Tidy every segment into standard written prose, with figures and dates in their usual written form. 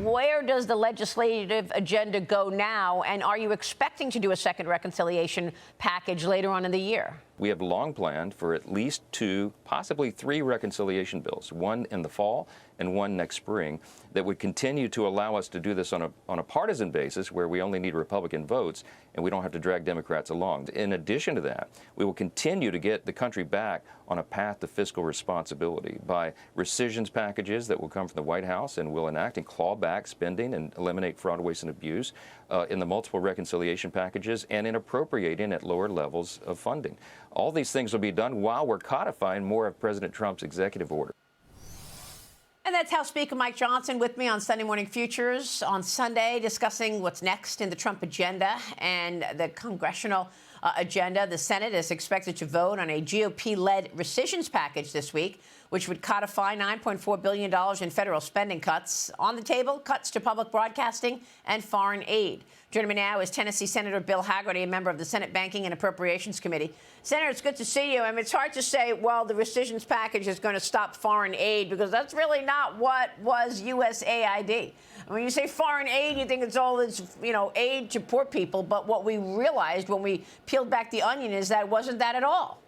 Where does the legislative agenda go now? And are you expecting to do a second reconciliation package later on in the year? We have long planned for at least 2, possibly 3 reconciliation bills, one in the fall and one next spring, that would continue to allow us to do this on a partisan basis where we only need Republican votes and we don't have to drag Democrats along. In addition to that, we will continue to get the country back on a path to fiscal responsibility by rescissions packages that will come from the White House and will enact and claw back spending and eliminate fraud, waste, and abuse in the multiple reconciliation packages and in appropriating at lower levels of funding. All these things will be done while we're codifying more of President Trump's executive order. And that's House Speaker Mike Johnson with me on Sunday Morning Futures on Sunday, discussing what's next in the Trump agenda and the congressional agenda. The Senate is expected to vote on a GOP-led rescissions package this week, which would codify $9.4 billion in federal spending cuts. On the table, cuts to public broadcasting and foreign aid. Joining me now is Tennessee Senator Bill Hagerty, a member of the Senate Banking and Appropriations Committee. Senator, it's good to see you. I mean, it's hard to say, well, the rescissions package is going to stop foreign aid, because that's really not what was USAID. When you say foreign aid, you think it's all this, aid to poor people. But what we realized when we peeled back the onion is that it wasn't that at all.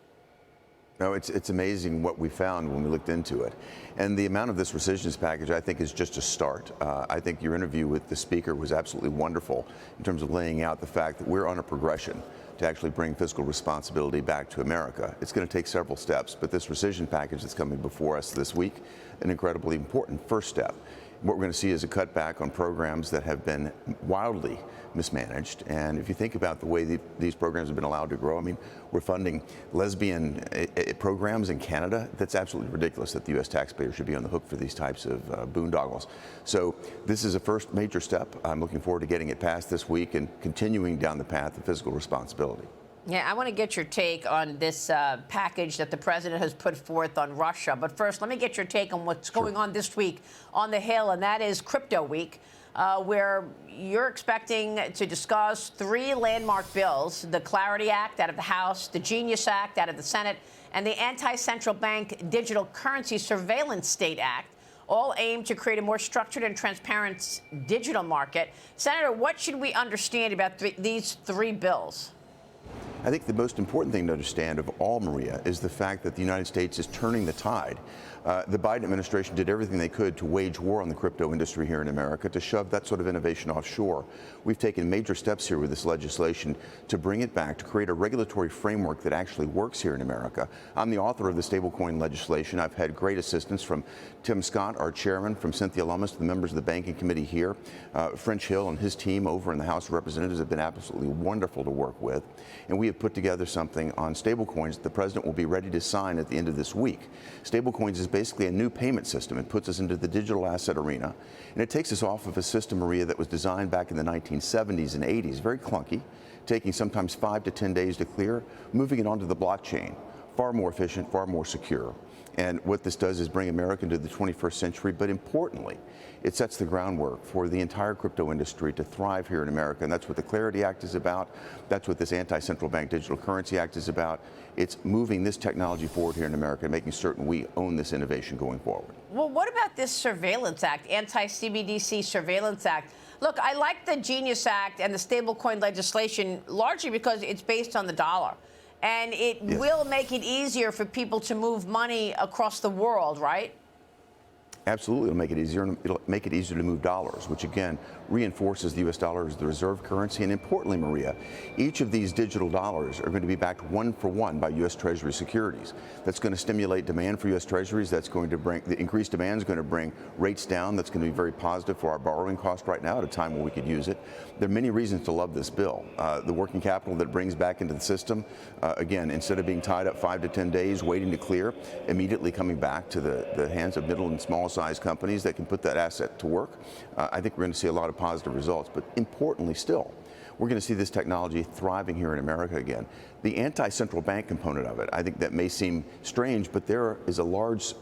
No, it's amazing what we found when we looked into it. And the amount of this rescissions package, I think, is just a start. I think your interview with the speaker was absolutely wonderful in terms of laying out the fact that we're on a progression to actually bring fiscal responsibility back to America. It's going to take several steps, but this rescission package that's coming before us this week, an incredibly important first step. What we're going to see is a cutback on programs that have been wildly mismanaged. And if you think about the way these programs have been allowed to grow, I mean, we're funding lesbian programs in Canada. That's absolutely ridiculous that the U.S. taxpayer should be on the hook for these types of boondoggles. So this is a first major step. I'm looking forward to getting it passed this week and continuing down the path of fiscal responsibility. Yeah, I want to get your take on this package that the president has put forth on Russia. But first, let me get your take on what's going on this week on the Hill, and that is Crypto Week, where you're expecting to discuss 3 landmark bills: the Clarity Act out of the House, the Genius Act out of the Senate, and the Anti-Central Bank Digital Currency Surveillance State Act, all aimed to create a more structured and transparent digital market. Senator, what should we understand about these 3 bills? I think the most important thing to understand of all, Maria, is the fact that the United States is turning the tide. The Biden administration did everything they could to wage war on the crypto industry here in America, to shove that sort of innovation offshore. We've taken major steps here with this legislation to bring it back, to create a regulatory framework that actually works here in America. I'm the author of the stablecoin legislation. I've had great assistance from Tim Scott, our chairman, from Cynthia Lummis, the members of the Banking Committee here. French Hill and his team over in the House of Representatives have been absolutely wonderful to work with. And we have put together something on stablecoins that the president will be ready to sign at the end of this week. Stablecoins is basically a new payment system. It puts us into the digital asset arena, and it takes us off of a system, Maria, that was designed back in the 1970s and 80s, very clunky, taking sometimes 5 to 10 days to clear, moving it onto the blockchain, far more efficient, far more secure. And what this does is bring America into the 21st century, but importantly, it sets the groundwork for the entire crypto industry to thrive here in America. And that's what the Clarity Act is about. That's what this Anti-Central Bank Digital Currency Act is about. It's moving this technology forward here in America and making certain we own this innovation going forward. Well, what about this Surveillance Act, Anti-CBDC Surveillance Act? Look, I like the Genius Act and the stablecoin legislation largely because it's based on the dollar. And it will make it easier for people to move money across the world, right? Absolutely, it'll make it easier, and it'll make it easier to move dollars, which again reinforces the U.S. dollar as the reserve currency. And importantly, Maria, each of these digital dollars are going to be backed 1-for-1 by U.S. Treasury securities. That's going to stimulate demand for U.S. Treasuries. That's going to bring the increased demand is going to bring rates down. That's going to be very positive for our borrowing cost right now at a time when we could use it. There are many reasons to love this bill. The working capital that it brings back into the system, again, instead of being tied up 5 to 10 days waiting to clear, immediately coming back to the hands of middle and small size companies that can put that asset to work. I think we're going to see a lot of positive results, but importantly still, we're going to see this technology thriving here in America again. The anti-central bank component of it, I think that may seem strange, but there is a large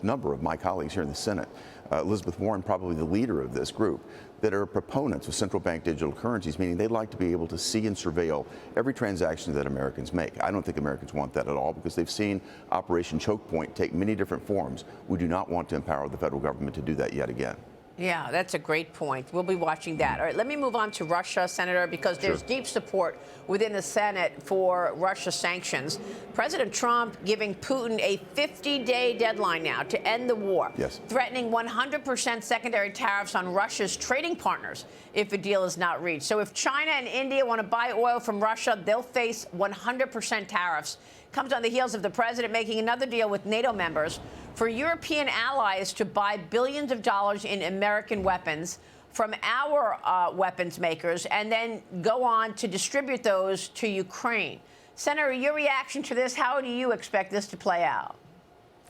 number of my colleagues here in the Senate, Elizabeth Warren, probably the leader of this group, that are proponents of central bank digital currencies, meaning they'd like to be able to see and surveil every transaction that Americans make. I don't think Americans want that at all because they've seen Operation Choke Point take many different forms. We do not want to empower the federal government to do that yet again. Yeah, that's a great point. We'll be watching that. All right, let me move on to Russia, Senator, because there's Sure. deep support within the Senate for Russia sanctions. President Trump giving Putin a 50-day deadline now to end the war, Yes. threatening 100% secondary tariffs on Russia's trading partners if a deal is not reached. So if China and India want to buy oil from Russia, they'll face 100% tariffs. Comes on the heels of the president making another deal with NATO members for European allies to buy billions of dollars in American weapons from our weapons makers and then go on to distribute those to Ukraine. Senator, your reaction to this, how do you expect this to play out?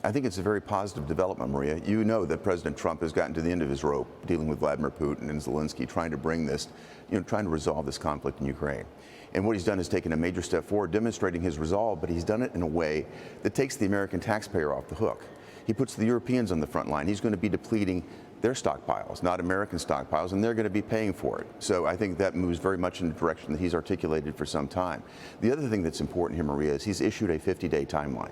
I think it's a very positive development, Maria. You know that President Trump has gotten to the end of his rope dealing with Vladimir Putin and Zelensky, trying to bring this, trying to resolve this conflict in Ukraine. And what he's done is taken a major step forward, demonstrating his resolve, but he's done it in a way that takes the American taxpayer off the hook. He puts the Europeans on the front line. He's going to be depleting their stockpiles, not American stockpiles, and they're going to be paying for it. So I think that moves very much in the direction that he's articulated for some time. The other thing that's important here, Maria, is he's issued a 50-day timeline.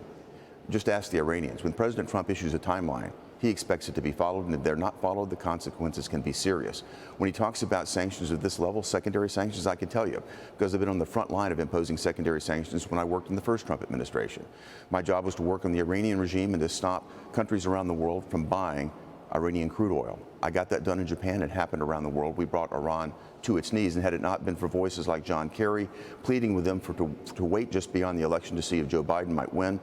Just ask the Iranians. When President Trump issues a timeline, he expects it to be followed, and if they're not followed, the consequences can be serious. When he talks about sanctions at this level, secondary sanctions, I can tell you, because I've been on the front line of imposing secondary sanctions when I worked in the first Trump administration. My job was to work on the Iranian regime and to stop countries around the world from buying Iranian crude oil. I got that done in Japan. It happened around the world. We brought Iran to its knees, and had it not been for voices like John Kerry pleading with them to wait just beyond the election to see if Joe Biden might win,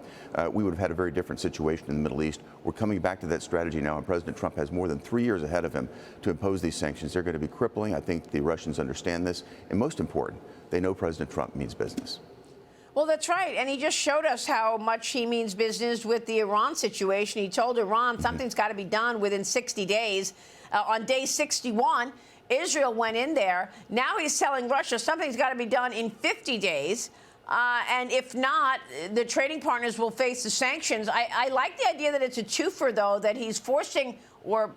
we would have had a very different situation in the Middle East. We're coming back to that strategy now, and President Trump has more than 3 years ahead of him to impose these sanctions. They're going to be crippling. I think the Russians understand this, and most important, they know President Trump means business. Well, that's right. And he just showed us how much he means business with the Iran situation. He told Iran something's got to be done within 60 days. On day 61, Israel went in there. Now he's telling Russia something's got to be done in 50 days. And if not, the trading partners will face the sanctions. I like the idea that it's a twofer, though, that he's forcing or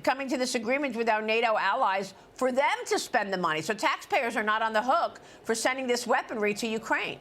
coming to this agreement with our NATO allies for them to spend the money. So taxpayers are not on the hook for sending this weaponry to Ukraine.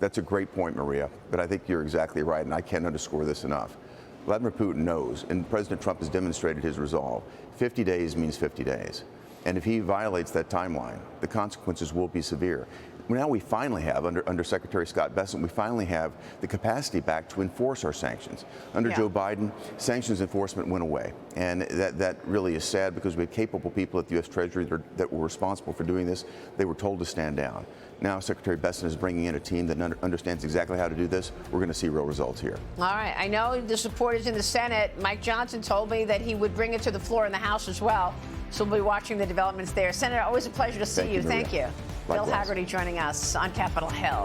That's a great point, Maria, but I think you're exactly right, and I can't underscore this enough. Vladimir Putin knows, and President Trump has demonstrated his resolve, 50 days means 50 days. And if he violates that timeline, the consequences will be severe. Now we finally have, under Secretary Scott Bessent, we finally have the capacity back to enforce our sanctions. Under Joe Biden, sanctions enforcement went away. And that really is sad, because we had capable people at the U.S. Treasury that were responsible for doing this. They were told to stand down. Now Secretary Bessent is bringing in a team that understands exactly how to do this. We're going to see real results here. All right. I know the support is in the Senate. Mike Johnson told me that he would bring it to the floor in the House as well. So we'll be watching the developments there. Senator, always a pleasure to see you. Thank you. Bill Likewise. Hagerty joining us on Capitol Hill.